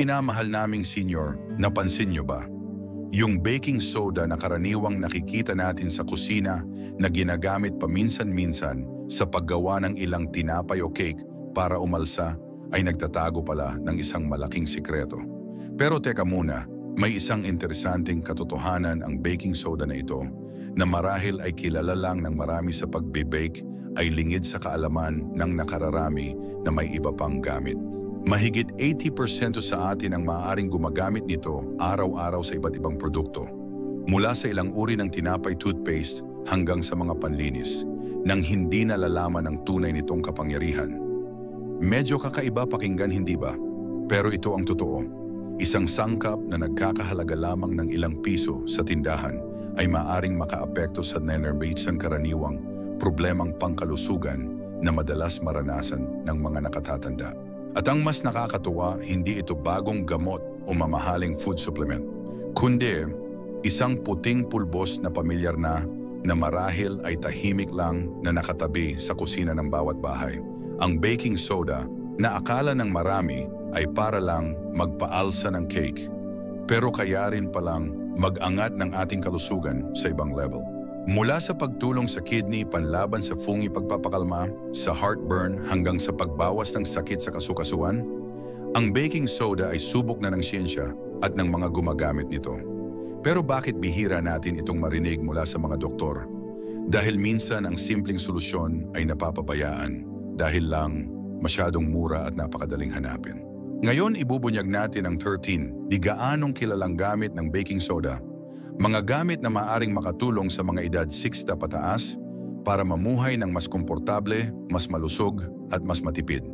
minamahal naming senior, napansin nyo ba? Yung baking soda na karaniwang nakikita natin sa kusina na ginagamit paminsan-minsan sa paggawa ng ilang tinapay o cake para umalsa ay nagtatago pala ng isang malaking sikreto. Pero teka muna, may isang interesanteng katotohanan ang baking soda na ito na marahil ay kilala lang ng marami sa pagbe-bake ay lingid sa kaalaman ng nakararami na may iba pang gamit. Mahigit 80% sa atin ang maaaring gumagamit nito araw-araw sa iba't ibang produkto. Mula sa ilang uri ng tinapay toothpaste hanggang sa mga panlinis, nang hindi nalalaman ang tunay nitong kapangyarihan. Medyo kakaiba pakinggan, hindi ba? Pero ito ang totoo. Isang sangkap na nagkakahalaga lamang ng ilang piso sa tindahan ay maaaring makaapekto sa nenervation karaniwang problemang pangkalusugan na madalas maranasan ng mga nakatatanda. At ang mas nakakatuwa, hindi ito bagong gamot o mamahaling food supplement, kundi isang puting pulbos na pamilyar na marahil ay tahimik lang na nakatabi sa kusina ng bawat bahay. Ang baking soda na akala ng marami ay para lang magpaalsa ng cake, pero kaya rin palang mag-angat ng ating kalusugan sa ibang level. Mula sa pagtulong sa kidney panlaban sa fungi pagpapakalma, sa heartburn hanggang sa pagbawas ng sakit sa kasukasuan, ang baking soda ay subok na ng siyensya at ng mga gumagamit nito. Pero bakit bihira natin itong marinig mula sa mga doktor? Dahil minsan ang simpleng solusyon ay napapabayaan dahil lang masyadong mura at napakadaling hanapin. Ngayon ibubunyag natin ang 13 di gaanong kilalang gamit ng baking soda. Mga gamit na maaring makatulong sa mga edad 60 pataas para mamuhay ng mas komportable, mas malusog at mas matipid.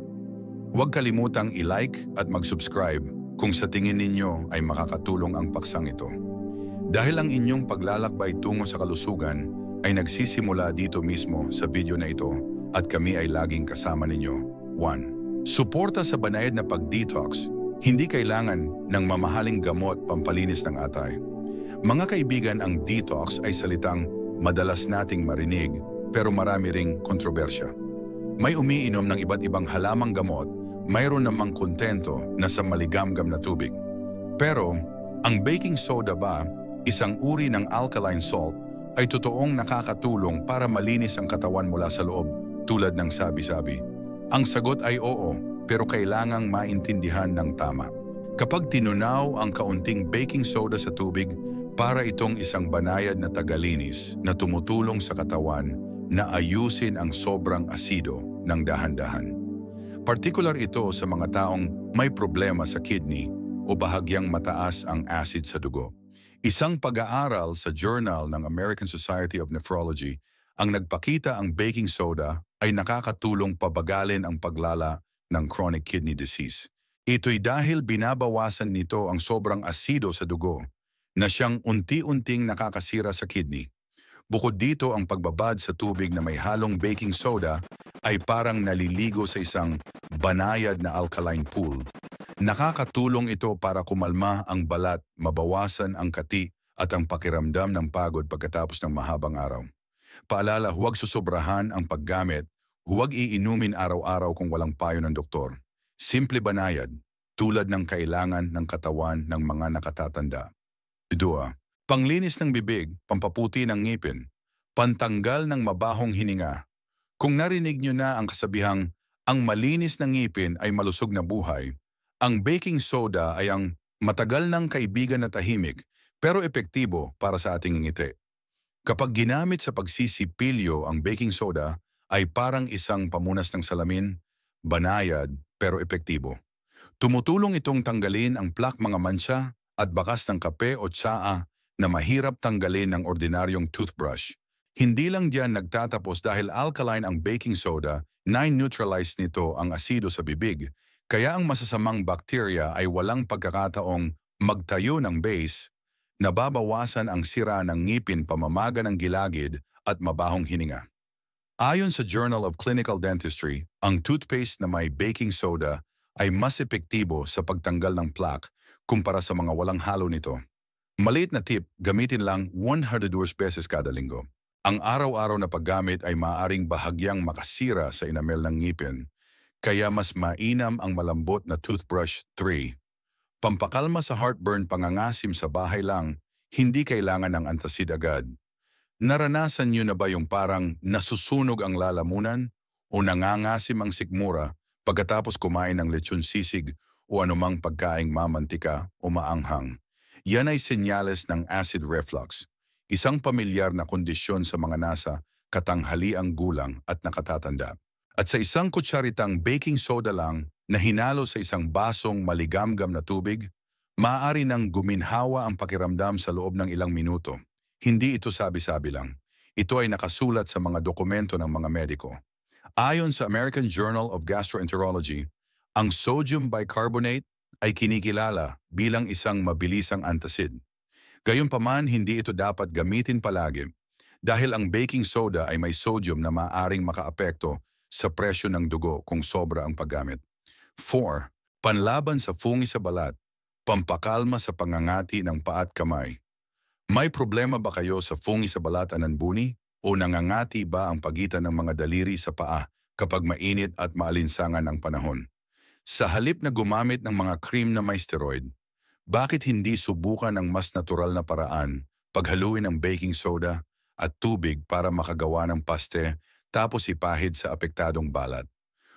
Huwag kalimutang i-like at mag-subscribe kung sa tingin ninyo ay makakatulong ang paksang ito. Dahil ang inyong paglalakbay tungo sa kalusugan ay nagsisimula dito mismo sa video na ito at kami ay laging kasama ninyo. 1. Suporta sa banayad na pag-detox. Hindi kailangan ng mamahaling gamot pampalinis ng atay. Mga kaibigan, ang detox ay salitang madalas nating marinig pero marami ring kontrobersya. May umiinom ng iba't ibang halamang gamot, mayroon namang kontento na sa maligamgam na tubig. Pero ang baking soda ba, isang uri ng alkaline salt, ay totoong nakakatulong para malinis ang katawan mula sa loob tulad ng sabi-sabi? Ang sagot ay oo, pero kailangang maintindihan ng tama. Kapag tinunaw ang kaunting baking soda sa tubig, para itong isang banayad na tagalinis na tumutulong sa katawan na ayusin ang sobrang asido ng dahan-dahan. Partikular ito sa mga taong may problema sa kidney o bahagyang mataas ang acid sa dugo. Isang pag-aaral sa Journal ng American Society of Nephrology ang nagpakita ang baking soda ay nakakatulong pabagalin ang paglala ng chronic kidney disease. Ito'y dahil binabawasan nito ang sobrang asido sa dugo na siyang unti-unting nakakasira sa kidney. Bukod dito, ang pagbabad sa tubig na may halong baking soda ay parang naliligo sa isang banayad na alkaline pool. Nakakatulong ito para kumalma ang balat, mabawasan ang kati at ang pakiramdam ng pagod pagkatapos ng mahabang araw. Paalala, huwag susobrahan ang paggamit, huwag iinumin araw-araw kung walang payo ng doktor. Simple banayad, tulad ng kailangan ng katawan ng mga nakatatanda. 2. Panglinis ng bibig, pampaputi ng ngipin, pantanggal ng mabahong hininga. Kung narinig nyo na ang kasabihang, ang malinis ng ngipin ay malusog na buhay, ang baking soda ay ang matagal ng kaibigan na tahimik pero epektibo para sa ating ngiti. Kapag ginamit sa pagsisipilyo, ang baking soda ay parang isang pamunas ng salamin, banayad pero epektibo. Tumutulong itong tanggalin ang plaque, mga mancha at bakas ng kape o tsaa na mahirap tanggalin ng ordinaryong toothbrush. Hindi lang diyan nagtatapos, dahil alkaline ang baking soda, neutralize nito ang asido sa bibig, kaya ang masasamang bakterya ay walang pagkakataong magtayo ng base, nababawasan ang sira ng ngipin, pamamaga ng gilagid at mabahong hininga. Ayon sa Journal of Clinical Dentistry, ang toothpaste na may baking soda ay mas epektibo sa pagtanggal ng plaque kumpara sa mga walang halo nito. Maliit na tip, gamitin lang 100 beses kada linggo. Ang araw-araw na paggamit ay maaaring bahagyang makasira sa enamel ng ngipin, kaya mas mainam ang malambot na toothbrush. 3. Pampakalma sa heartburn, pangangasim sa bahay lang, hindi kailangan ng antacid agad. Naranasan niyo na ba yung parang nasusunog ang lalamunan o nangangasim ang sikmura pagkatapos kumain ng lechon sisig o anumang pagkaing mamantika o maanghang? Yan ay senyales ng acid reflux, isang pamilyar na kondisyon sa mga nasa katanghaliang gulang at nakatatanda. At sa isang kutsaritang baking soda lang na hinalo sa isang basong maligamgam na tubig, maaari nang guminhawa ang pakiramdam sa loob ng ilang minuto. Hindi ito sabi-sabi lang. Ito ay nakasulat sa mga dokumento ng mga mediko. Ayon sa American Journal of Gastroenterology, ang sodium bicarbonate ay kinikilala bilang isang mabilisang antacid. Gayunpaman, hindi ito dapat gamitin palagi dahil ang baking soda ay may sodium na maaaring makaapekto sa presyo ng dugo kung sobra ang paggamit. 4. Panlaban sa fungi sa balat, pampakalma sa pangangati ng paa at kamay. May problema ba kayo sa fungi sa balat, ananbuni? O nangangati ba ang pagitan ng mga daliri sa paa kapag mainit at maalinsangan ang panahon? Sa halip na gumamit ng mga cream na may steroid, bakit hindi subukan ng mas natural na paraan, paghaluin ng baking soda at tubig para makagawa ng paste tapos ipahid sa apektadong balat?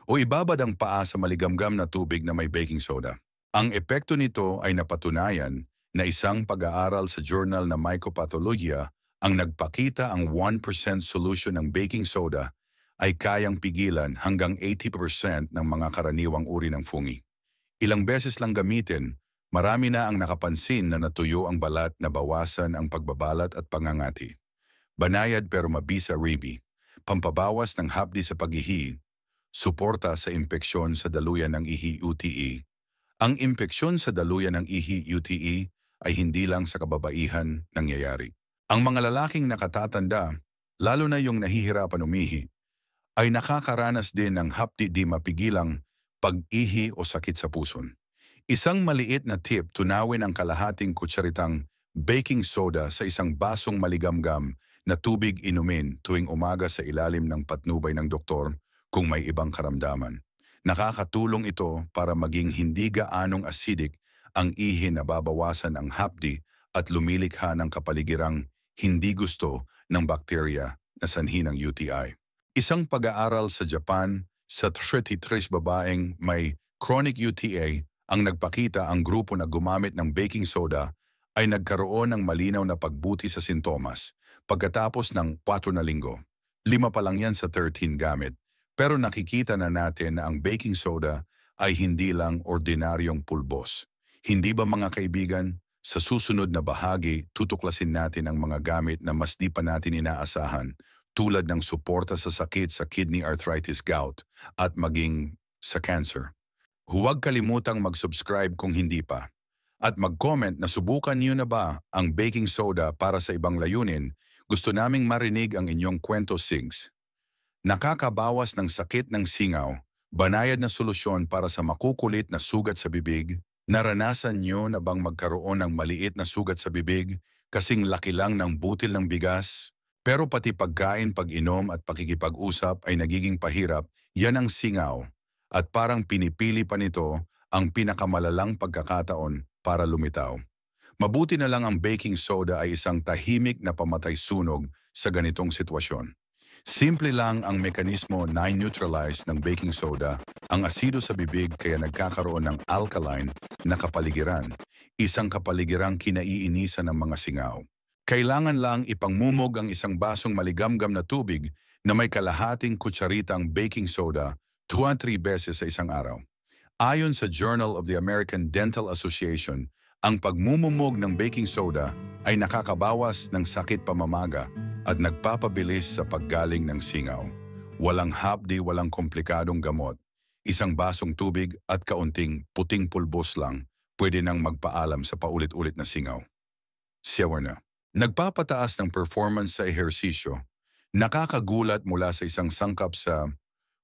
O ibabad ang paa sa maligamgam na tubig na may baking soda? Ang epekto nito ay napatunayan na isang pag-aaral sa journal na Mycopathologia ang nagpakita ang 1% solution ng baking soda ay kayang pigilan hanggang 80% ng mga karaniwang uri ng fungi. Ilang beses lang gamitin, marami na ang nakapansin na natuyo ang balat, na bawasan ang pagbabalat at pangangati. Banayad pero mabisa Rabi, pampabawas ng hapdi sa pag-ihi, suporta sa impeksyon sa daluyan ng ihi-UTI. Ang impeksyon sa daluyan ng ihi-UTI ay hindi lang sa kababaihan nangyayari. Ang mga lalaking nakatatanda, lalo na yung nahihirapan umihi, ay nakakaranas din ng hapdi di mapigilang pag-ihi o sakit sa puson. Isang maliit na tip, tunawin ang kalahating kutsaritang baking soda sa isang basong maligamgam na tubig, inumin tuwing umaga sa ilalim ng patnubay ng doktor kung may ibang karamdaman. Nakakatulong ito para maging hindi gaanong acidic ang ihi, na babawasan ang hapdi at lumilikha ng kapaligirang hindi gusto ng bakterya na sanhi ng UTI. Isang pag-aaral sa Japan sa 33 babaeng may chronic UTI ang nagpakita ang grupo na gumamit ng baking soda ay nagkaroon ng malinaw na pagbuti sa sintomas pagkatapos ng 4 na linggo. 5 pa lang yan sa 13 gamit. Pero nakikita na natin na ang baking soda ay hindi lang ordinaryong pulbos. Hindi ba mga kaibigan, sa susunod na bahagi, tutuklasin natin ang mga gamit na mas di pa natin inaasahan, tulad ng suporta sa sakit sa kidney, arthritis, gout, at maging sa cancer. Huwag kalimutang mag-subscribe kung hindi pa. At mag-comment na subukan niyo na ba ang baking soda para sa ibang layunin. Gusto naming marinig ang inyong kwento, Sigs. Nakakabawas ng sakit ng singaw, banayad na solusyon para sa makukulit na sugat sa bibig. Naranasan niyo na bang magkaroon ng maliit na sugat sa bibig kasing laki lang ng butil ng bigas? Pero pati pagkain, pag-inom at pakikipag-usap ay nagiging pahirap, yan ang singaw. At parang pinipili pa nito ang pinakamalalang pagkakataon para lumitaw. Mabuti na lang ang baking soda ay isang tahimik na pamatay-sunog sa ganitong sitwasyon. Simple lang ang mekanismo na neutralize ng baking soda ang asido sa bibig, kaya nagkakaroon ng alkaline na kapaligiran, isang kapaligirang kinaiinisan ng mga singaw. Kailangan lang ipangmumog ang isang basong maligamgam na tubig na may kalahating kutsaritang baking soda 2-3 beses sa isang araw. Ayon sa Journal of the American Dental Association, ang pagmumumog ng baking soda ay nakakabawas ng sakit pamamaga at nagpapabilis sa paggaling ng singaw. Walang hapdi, walang komplikadong gamot. Isang basong tubig at kaunting puting pulbos lang pwede nang magpaalam sa paulit-ulit na singaw. Siyawer na. Nagpapataas ng performance sa ehersisyo. Nakakagulat mula sa isang sangkap sa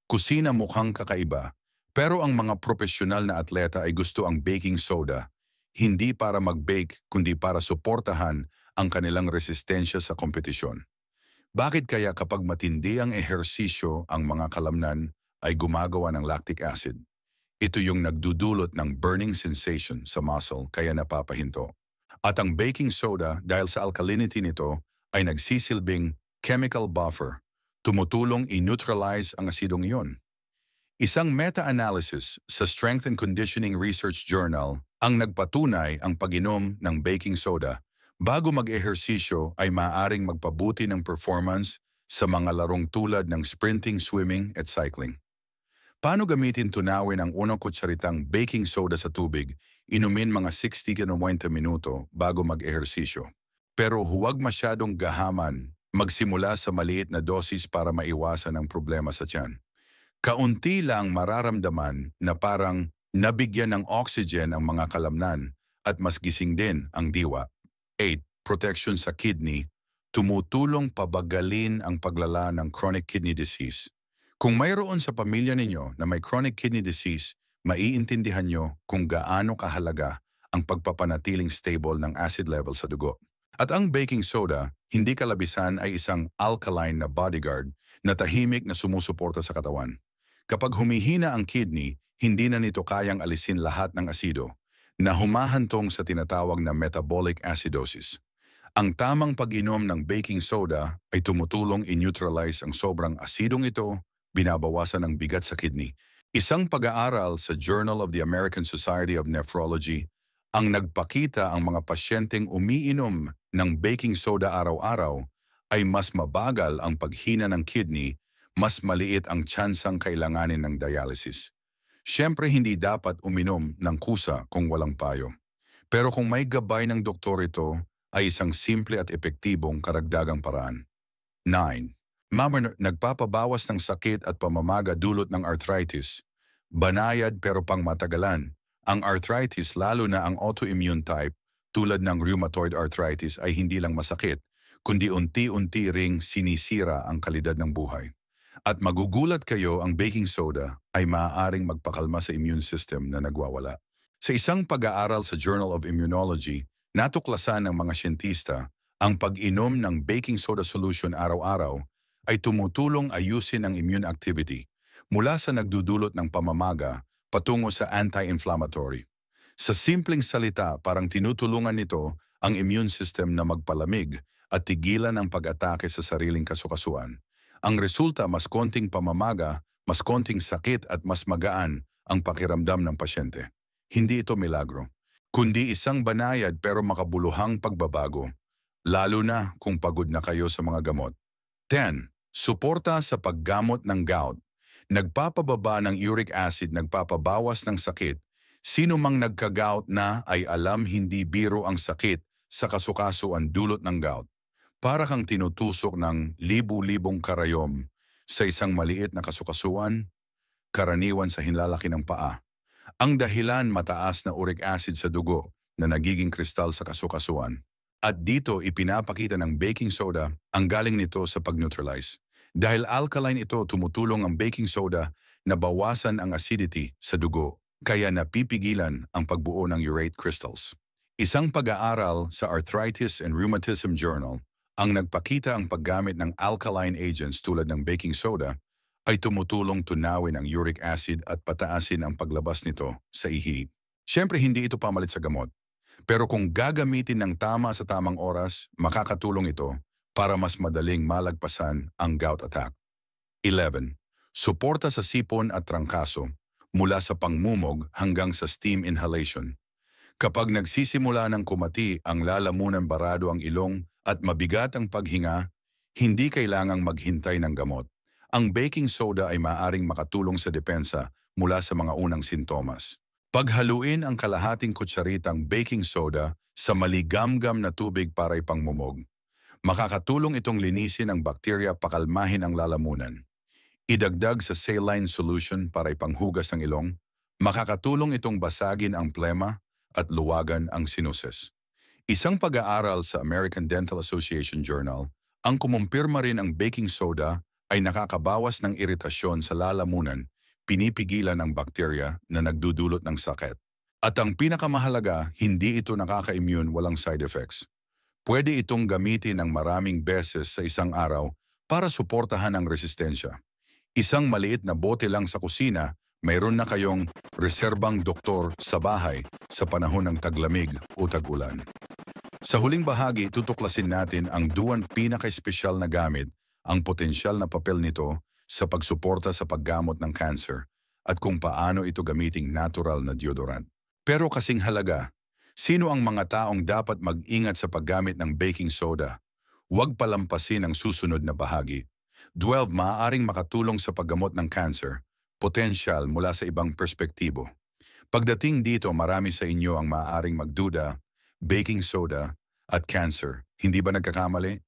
kusina, mukhang kakaiba. Pero ang mga profesional na atleta ay gusto ang baking soda, hindi para mag-bake kundi para suportahan ang kanilang resistensya sa kompetisyon. Bakit kaya kapag matindi ang ehersisyo, ang mga kalamnan ay gumagawa ng lactic acid? Ito yung nagdudulot ng burning sensation sa muscle kaya napapahinto. At ang baking soda dahil sa alkalinity nito ay nagsisilbing chemical buffer, tumutulong i-neutralize ang asidong iyon. Isang meta-analysis sa Strength and Conditioning Research Journal ang nagpatunay ang pag-inom ng baking soda bago mag-ehersisyo ay maaaring magpabuti ng performance sa mga larong tulad ng sprinting, swimming at cycling. Paano gamitin tunawin ang unang kutsaritang baking soda sa tubig, inumin mga 60 to 90 minuto bago mag-ehersisyo? Pero huwag masyadong gahaman, magsimula sa maliit na dosis para maiwasan ang problema sa tiyan. Kaunti lang mararamdaman na parang nabigyan ng oxygen ang mga kalamnan at mas gising din ang diwa. 8. Protection sa kidney, tumutulong pabagalin ang paglala ng chronic kidney disease. Kung mayroon sa pamilya ninyo na may chronic kidney disease, maiintindihan nyo kung gaano kahalaga ang pagpapanatiling stable ng acid level sa dugo. At ang baking soda, hindi kalabisan ay isang alkaline na bodyguard na tahimik na sumusuporta sa katawan. Kapag humihina ang kidney, hindi na nito kayang alisin lahat ng asido na humahantong sa tinatawag na metabolic acidosis. Ang tamang pag-inom ng baking soda ay tumutulong i-neutralize ang sobrang asidong ito, binabawasan ang bigat sa kidney. Isang pag-aaral sa Journal of the American Society of Nephrology ang nagpakita ang mga pasyenteng umiinom ng baking soda araw-araw ay mas mabagal ang paghina ng kidney, mas maliit ang tsansang kailanganin ng dialysis. Siyempre hindi dapat uminom ng kusa kung walang payo. Pero kung may gabay ng doktor ito, ay isang simple at epektibong karagdagang paraan. 9. Nagpapabawas ng sakit at pamamaga dulot ng arthritis. Banayad pero pangmatagalan. Ang arthritis, lalo na ang autoimmune type, tulad ng rheumatoid arthritis ay hindi lang masakit, kundi unti-unti ring sinisira ang kalidad ng buhay. At magugulat kayo, ang baking soda ay maaaring magpakalma sa immune system na nagwawala. Sa isang pag-aaral sa Journal of Immunology, natuklasan ng mga siyentista ang pag-inom ng baking soda solution araw-araw ay tumutulong ayusin ang immune activity mula sa nagdudulot ng pamamaga patungo sa anti-inflammatory. Sa simpleng salita, parang tinutulungan nito ang immune system na magpalamig at tigilan ang pag-atake sa sariling kasukasuan. Ang resulta, mas konting pamamaga, mas konting sakit at mas magaan ang pakiramdam ng pasyente. Hindi ito milagro, kundi isang banayad pero makabuluhang pagbabago, lalo na kung pagod na kayo sa mga gamot. 10. Suporta sa paggamot ng gout. Nagpapababa ng uric acid, nagpapabawas ng sakit. Sino mang nagka-gout na ay alam hindi biro ang sakit sa kasukasuan dulot ng gout. Para kang tinutusok ng libu-libong karayom sa isang maliit na kasukasuan, karaniwan sa hinlalaki ng paa. Ang dahilan, mataas na uric acid sa dugo na nagiging kristal sa kasukasuan. At dito ipinapakita ng baking soda ang galing nito sa pag-neutralize. Dahil alkaline ito, tumutulong ang baking soda na bawasan ang acidity sa dugo, kaya napipigilan ang pagbuo ng urate crystals. Isang pag-aaral sa Arthritis and Rheumatism Journal ang nagpakita ang paggamit ng alkaline agents tulad ng baking soda ay tumutulong tunawin ang uric acid at pataasin ang paglabas nito sa ihi. Siyempre hindi ito pamalit sa gamot, pero kung gagamitin ng tama sa tamang oras, makakatulong ito para mas madaling malagpasan ang gout attack. 11. Suporta sa sipon at trangkaso mula sa pangmumog hanggang sa steam inhalation. Kapag nagsisimula ng kumati ang lalamunan, barado ang ilong at mabigat ang paghinga, hindi kailangang maghintay ng gamot. Ang baking soda ay maaaring makatulong sa depensa mula sa mga unang sintomas. Paghaluin ang kalahating kutsaritang baking soda sa maligamgam na tubig para ipangmumog. Makakatulong itong linisin ang bakterya, pakalmahin ang lalamunan. Idagdag sa saline solution para ipanghugas ng ilong. Makakatulong itong basagin ang plema at luwagan ang sinuses. Isang pag-aaral sa American Dental Association Journal ang kumumpirma rin ang baking soda ay nakakabawas ng iritasyon sa lalamunan, pinipigilan ang bakterya na nagdudulot ng sakit. At ang pinakamahalaga, hindi ito nakaka-immune, walang side effects. Pwede itong gamitin ng maraming beses sa isang araw para suportahan ang resistensya. Isang maliit na bote lang sa kusina, mayroon na kayong reserbang doktor sa bahay sa panahon ng taglamig o tag-ulan. Sa huling bahagi, tutuklasin natin ang duwan pinaka-espesyal na gamit, ang potensyal na papel nito sa pagsuporta sa paggamot ng cancer at kung paano ito gamiting natural na deodorant. Pero kasing halaga, sino ang mga taong dapat mag-ingat sa paggamit ng baking soda? Huwag palampasin ang susunod na bahagi. 12 maaaring makatulong sa paggamot ng cancer, potensyal mula sa ibang perspektibo. Pagdating dito, marami sa inyo ang maaaring magduda, baking soda at cancer. Hindi ba nagkakamali?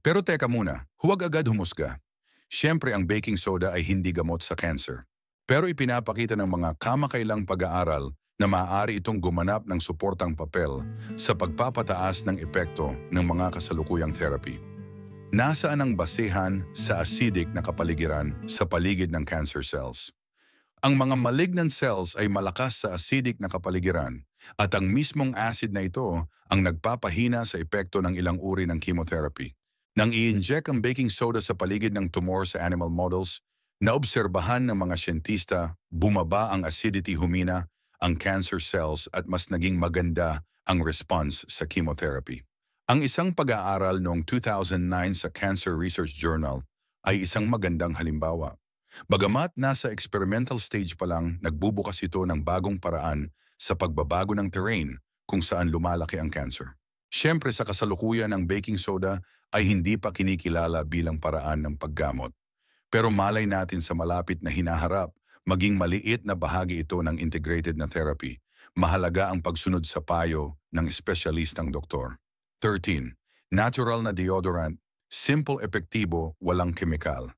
Pero teka muna, huwag agad humusga. Siyempre ang baking soda ay hindi gamot sa cancer. Pero ipinapakita ng mga kamakailang pag-aaral na maaari itong gumanap ng suportang papel sa pagpapataas ng epekto ng mga kasalukuyang therapy. Nasaan ang basehan sa acidic na kapaligiran sa paligid ng cancer cells? Ang mga malignant cells ay malakas sa acidic na kapaligiran at ang mismong acid na ito ang nagpapahina sa epekto ng ilang uri ng chemotherapy. Nang i-inject ang baking soda sa paligid ng tumor sa animal models, naobserbahan ng mga siyentista, bumaba ang acidity, humina ang cancer cells at mas naging maganda ang response sa chemotherapy. Ang isang pag-aaral noong 2009 sa Cancer Research Journal ay isang magandang halimbawa. Bagamat nasa experimental stage pa lang, nagbubukas ito ng bagong paraan sa pagbabago ng terrain kung saan lumalaki ang cancer. Siyempre sa kasalukuyan ng baking soda ay hindi pa kinikilala bilang paraan ng paggamot. Pero malay natin sa malapit na hinaharap, maging maliit na bahagi ito ng integrated na therapy. Mahalaga ang pagsunod sa payo ng espesyalistang doktor. 13. Natural na deodorant, simple, epektibo, walang kemikal.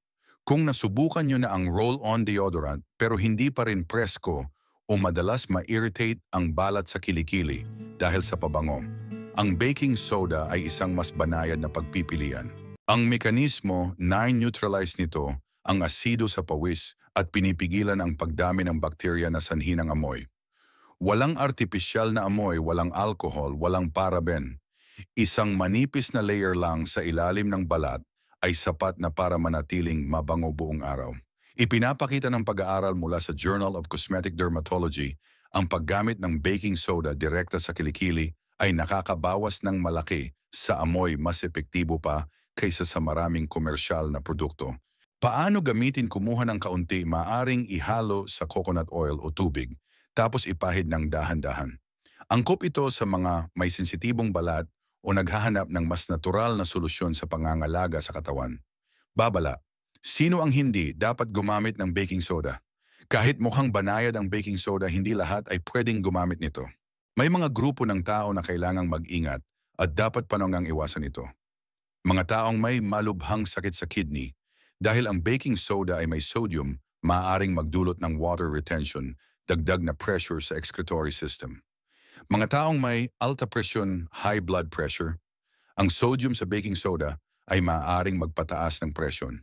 Kung nasubukan nyo na ang roll-on deodorant pero hindi pa rin presko o madalas ma-irritate ang balat sa kilikili dahil sa pabango, ang baking soda ay isang mas banayad na pagpipilian. Ang mekanismo na neutralize nito ang asido sa pawis at pinipigilan ang pagdami ng bakterya na sanhi ng amoy. Walang artipisyal na amoy, walang alcohol, walang paraben. Isang manipis na layer lang sa ilalim ng balat ay sapat na para manatiling mabango buong araw. Ipinapakita ng pag-aaral mula sa Journal of Cosmetic Dermatology ang paggamit ng baking soda direkta sa kilikili ay nakakabawas ng malaki sa amoy, mas epektibo pa kaysa sa maraming komersyal na produkto. Paano gamitin? Kumuha ng kaunti, maaring ihalo sa coconut oil o tubig, tapos ipahid ng dahan-dahan. Angkop ito sa mga may sensitibong balat o naghahanap ng mas natural na solusyon sa pangangalaga sa katawan. Babala, sino ang hindi dapat gumamit ng baking soda? Kahit mukhang banayad ang baking soda, hindi lahat ay pwedeng gumamit nito. May mga grupo ng tao na kailangang mag-ingat at dapat panongang iwasan ito. Mga taong may malubhang sakit sa kidney, dahil ang baking soda ay may sodium, maaaring magdulot ng water retention, dagdag na pressure sa excretory system. Mga taong may alta presyon, high blood pressure, ang sodium sa baking soda ay maaaring magpataas ng presyon.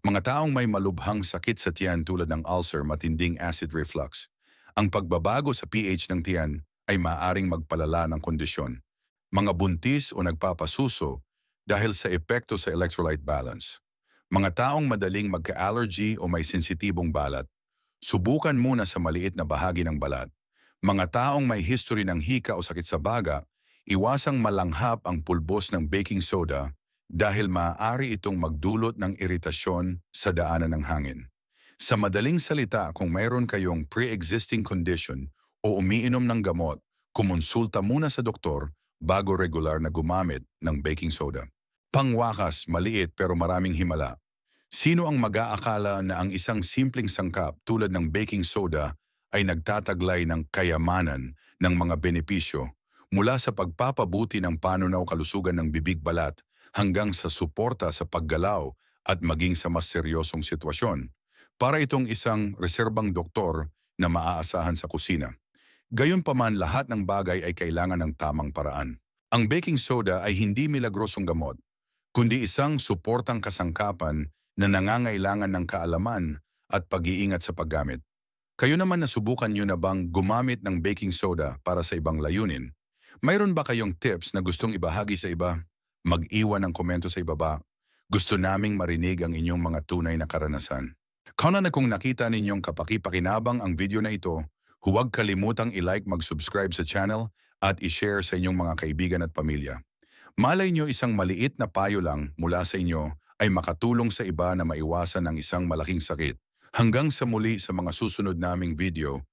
Mga taong may malubhang sakit sa tiyan tulad ng ulcer, matinding acid reflux, ang pagbabago sa pH ng tiyan ay maaaring magpalala ng kondisyon. Mga buntis o nagpapasuso dahil sa epekto sa electrolyte balance. Mga taong madaling magka-allergy o may sensitibong balat, subukan muna sa maliit na bahagi ng balat. Mga taong may history ng hika o sakit sa baga, iwasang malanghap ang pulbos ng baking soda dahil maaari itong magdulot ng iritasyon sa daanan ng hangin. Sa madaling salita, kung mayroon kayong pre-existing condition o umiinom ng gamot, kumonsulta muna sa doktor bago regular na gumamit ng baking soda. Pangwakas, maliit pero maraming himala. Sino ang mag-aakala na ang isang simpleng sangkap tulad ng baking soda ay nagtataglay ng kayamanan ng mga benepisyo mula sa pagpapabuti ng panunaw, kalusugan ng bibig, balat hanggang sa suporta sa paggalaw at maging sa mas seryosong sitwasyon? Para itong isang reserbang doktor na maaasahan sa kusina. Gayunpaman, lahat ng bagay ay kailangan ng tamang paraan. Ang baking soda ay hindi milagrosong gamot, kundi isang suportang kasangkapan na nangangailangan ng kaalaman at pag-iingat sa paggamit. Kayo naman, nasubukan nyo na bang gumamit ng baking soda para sa ibang layunin? Mayroon ba kayong tips na gustong ibahagi sa iba? Mag-iwan ng komento sa ibaba. Gusto naming marinig ang inyong mga tunay na karanasan. Kung kung nakita ninyong kapaki-pakinabang ang video na ito, huwag kalimutang i-like, mag-subscribe sa channel at i-share sa inyong mga kaibigan at pamilya. Malay nyo isang maliit na payo lang mula sa inyo ay makatulong sa iba na maiwasan ang isang malaking sakit. Hanggang sa muli sa mga susunod naming video,